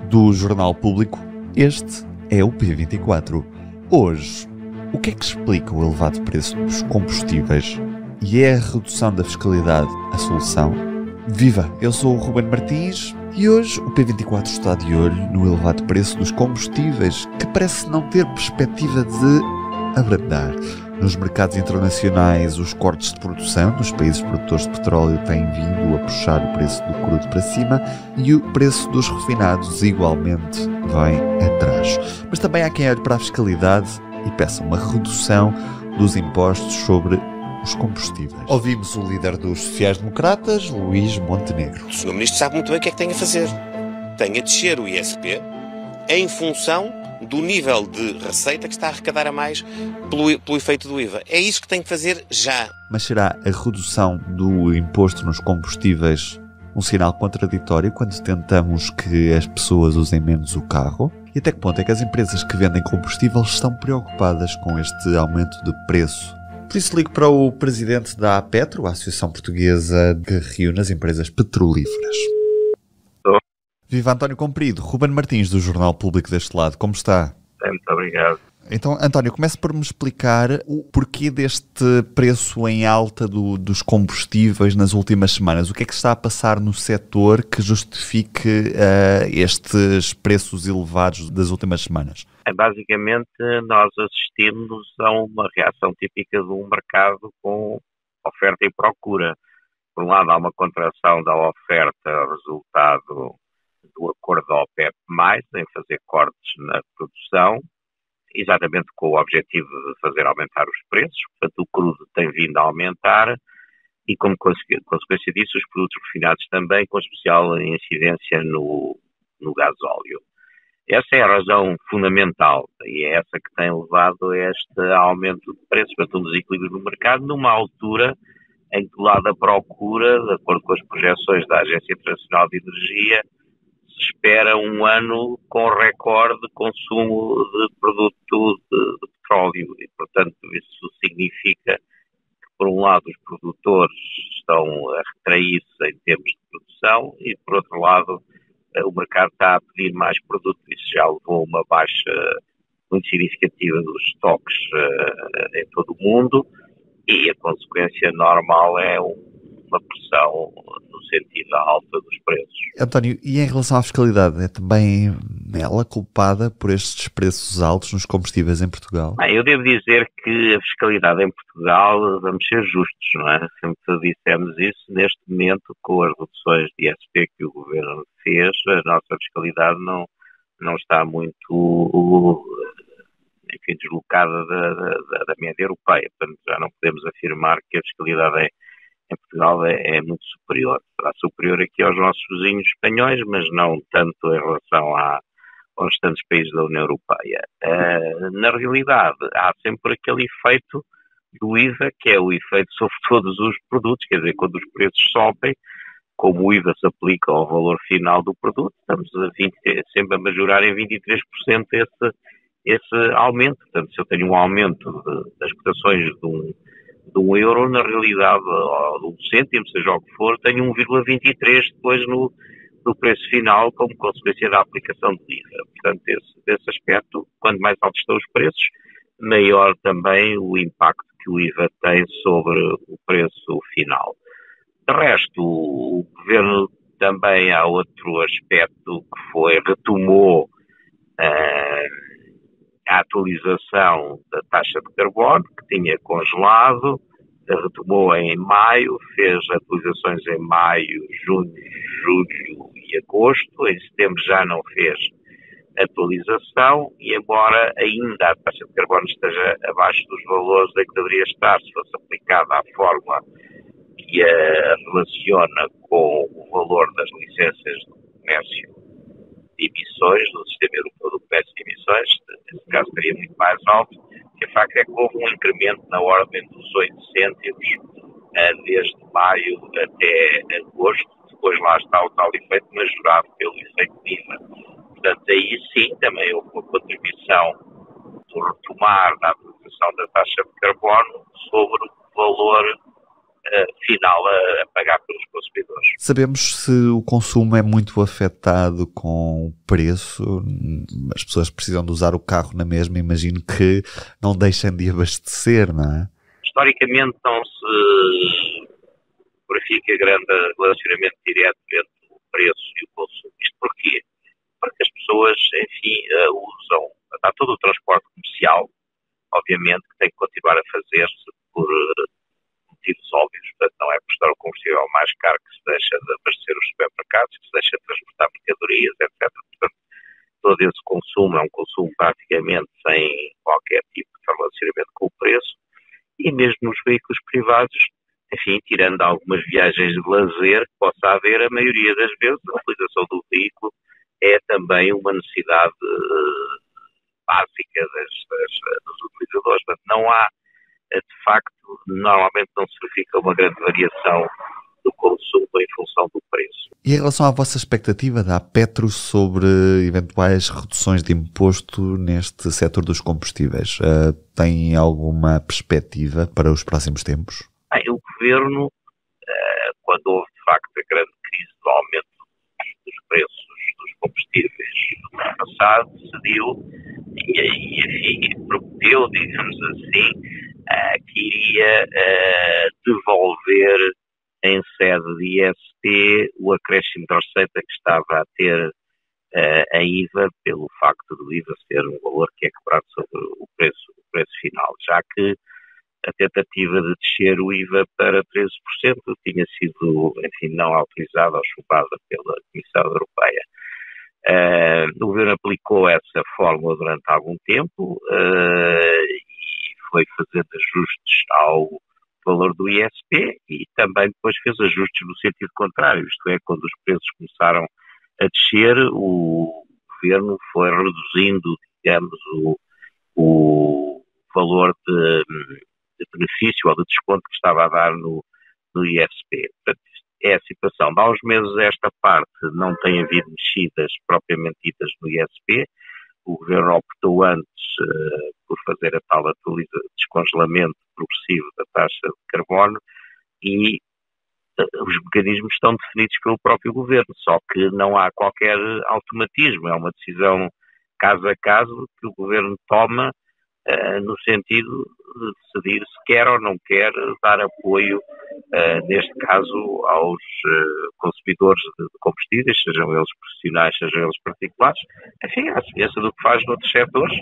do Jornal Público, este é o P24. Hoje, o que é que explica o elevado preço dos combustíveis e é a redução da fiscalidade a solução? Viva! Eu sou o Ruben Martins e hoje o P24 está de olho no elevado preço dos combustíveis, que parece não ter perspectiva de abrandar. Nos mercados internacionais, os cortes de produção dos países produtores de petróleo têm vindo a puxar o preço do crudo para cima e o preço dos refinados igualmente vem atrás. Mas também há quem olhe para a fiscalidade e peça uma redução dos impostos sobre os combustíveis. Ouvimos o líder dos sociais-democratas, Luís Montenegro. O Sr. Ministro sabe muito bem o que é que tem a fazer. Tem a descer o ISP em função do nível de receita que está a arrecadar a mais pelo efeito do IVA. É isso que tem que fazer já. Mas será a redução do imposto nos combustíveis um sinal contraditório quando tentamos que as pessoas usem menos o carro? E até que ponto é que as empresas que vendem combustíveis estão preocupadas com este aumento de preço? Por isso ligo para o presidente da APETRO, a Associação Portuguesa que reúne as empresas petrolíferas. Viva António Comprido, Ruben Martins do Jornal Público deste lado, como está? Muito obrigado. Então, António, comece por me explicar o porquê deste preço em alta dos combustíveis nas últimas semanas. O que é que está a passar no setor que justifique estes preços elevados das últimas semanas? Basicamente, nós assistimos a uma reação típica de um mercado com oferta e procura. Por um lado, há uma contração da oferta, resultado do acordo da OPEP+, em fazer cortes na produção, exatamente com o objetivo de fazer aumentar os preços. Portanto, o crudo tem vindo a aumentar e, como consequência disso, os produtos refinados também, com especial incidência no gasóleo. Essa é a razão fundamental e é essa que tem levado a este aumento de preços, portanto, um desequilíbrio no mercado, numa altura em que, do lado da procura, de acordo com as projeções da Agência Internacional de Energia, se espera um ano com recorde de consumo de produto de petróleo e, portanto, isso significa que, por um lado, os produtores estão a retrair-se em termos de produção e, por outro lado, o mercado está a pedir mais produto. Isso já levou a uma baixa muito significativa dos estoques em todo o mundo e a consequência normal é uma pressão no sentido da alta dos preços. António, e em relação à fiscalidade, é também ela culpada por estes preços altos nos combustíveis em Portugal? Bem, eu devo dizer que a fiscalidade em Portugal, vamos ser justos, não é? Sempre dissemos isso, neste momento, com as reduções de ISP que o Governo fez, a nossa fiscalidade não está muito, enfim, deslocada da média europeia. Portanto, já não podemos afirmar que a fiscalidade em Portugal é muito superior. Será superior aqui aos nossos vizinhos espanhóis, mas não tanto em relação aos restantes países da União Europeia. Na realidade, há sempre aquele efeito do IVA, que é o efeito sobre todos os produtos, quer dizer, quando os preços sobem, como o IVA se aplica ao valor final do produto, estamos sempre a majorar em 23% esse aumento. Portanto, se eu tenho um aumento das cotações de um euro, na realidade, ou de um cêntimo, seja o que for, tenho 1,23 depois no preço final, como consequência da aplicação do IVA. Portanto, desse aspecto, quanto mais altos estão os preços, maior também o impacto que o IVA tem sobre o preço final. De resto, o Governo também há outro aspecto que retomou a atualização da taxa de carbono, que tinha congelado, retomou em maio, fez atualizações em maio, junho, julho e agosto. Em setembro já não fez atualização e, embora ainda a taxa de carbono esteja abaixo dos valores em que deveria estar se fosse aplicada à fórmula que a relaciona com o valor das licenças do comércio de emissões, do Sistema Europeu do Comércio de Emissões, nesse caso seria muito mais alto, que o facto é que houve um incremento na ordem dos 8 cêntimos desde maio até agosto, depois lá está o tal efeito majorado pelo efeito de IVA. Portanto, aí sim também houve uma contribuição do retomar da atualização da taxa de carbono sobre o valor final a pagar pelos consumidores. Sabemos se o consumo é muito afetado com o preço. As pessoas precisam de usar o carro na mesma. Imagino que não deixem de abastecer, não é? Historicamente não se verifica grande relacionamento direto entre o preço e o consumo. Isto porquê? Porque as pessoas, enfim, usam. Há todo o transporte comercial, obviamente, que tem que continuar a fazer-se por motivos óbvios. Portanto, não é por estar o combustível mais caro que se deixa de abastecer os supermercados, que se deixa de transportar mercadorias, etc. Portanto, todo esse consumo é um consumo praticamente sem qualquer tipo de relacionamento com o preço. E mesmo nos veículos privados, enfim, tirando algumas viagens de lazer que possa haver, a maioria das vezes a utilização do veículo é também uma necessidade básica dos utilizadores. Portanto, não há, de facto, normalmente não se verifica uma grande variação do consumo em função do preço. E em relação à vossa expectativa da Petro sobre eventuais reduções de imposto neste setor dos combustíveis, tem alguma perspectiva para os próximos tempos? Bem, o Governo, quando houve de facto a grande crise do aumento dos preços dos combustíveis no ano passado, decidiu e enfim, prometeu, digamos assim, que iria devolver em sede de ISP o acréscimo de receita que estava a ter a IVA, pelo facto do IVA ser um valor que é cobrado sobre o preço final, já que a tentativa de descer o IVA para 13% tinha sido, enfim, não autorizada ou chumbada pela Comissão Europeia. O Governo aplicou essa fórmula durante algum tempo e foi fazendo ajustes ao valor do ISP e também depois fez ajustes no sentido contrário, isto é, quando os preços começaram a descer, o Governo foi reduzindo, digamos, o valor de benefício ou de desconto que estava a dar no ISP. Portanto, é a situação. Há uns meses esta parte não tem havido mexidas propriamente ditas no ISP. O Governo optou antes por fazer a tal descongelamento progressivo da taxa de carbono e os mecanismos estão definidos pelo próprio Governo, só que não há qualquer automatismo, é uma decisão caso a caso que o Governo toma no sentido de decidir se quer ou não quer dar apoio, neste caso, aos consumidores de combustíveis, sejam eles profissionais, sejam eles particulares, enfim, à semelhança do que faz noutros setores,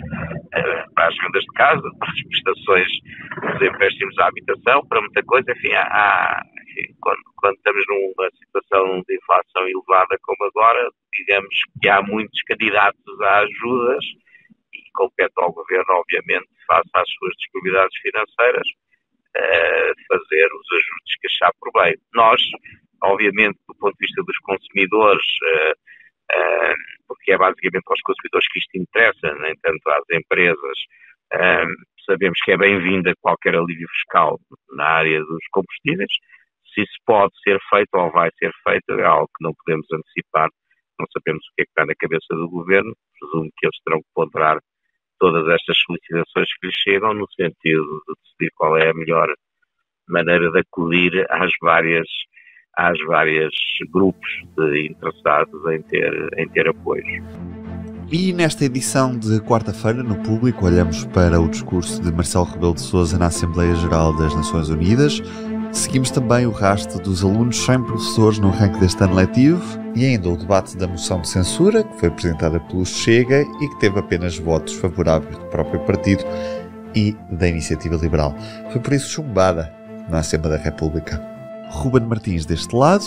para as rendas de casa, para as prestações dos empréstimos à habitação, para muita coisa, enfim, enfim, quando estamos numa situação de inflação elevada como agora, digamos que há muitos candidatos a ajudas e compete ao Governo, obviamente, face às suas disponibilidades financeiras, fazer os ajustes que achar por bem. Nós, obviamente, do ponto de vista dos consumidores, porque é basicamente aos consumidores que isto interessa, nem tanto às empresas, sabemos que é bem-vinda qualquer alívio fiscal na área dos combustíveis. Se isso pode ser feito ou vai ser feito, é algo que não podemos antecipar. Não sabemos o que é que está na cabeça do Governo. Presumo que eles terão que ponderar todas estas solicitações que lhes chegam no sentido de decidir qual é a melhor maneira de acudir às várias grupos de interessados em ter apoios. E nesta edição de quarta-feira, no Público, olhamos para o discurso de Marcelo Rebelo de Sousa na Assembleia Geral das Nações Unidas. Seguimos também o rastro dos alunos sem professores no arranque deste ano letivo e ainda o debate da moção de censura, que foi apresentada pelo Chega e que teve apenas votos favoráveis do próprio partido e da Iniciativa Liberal. Foi por isso chumbada na Assembleia da República. Ruben Martins deste lado,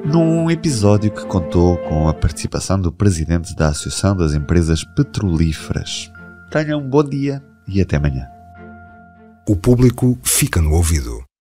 num episódio que contou com a participação do presidente da Associação das Empresas Petrolíferas. Tenham um bom dia e até amanhã. O Público fica no ouvido.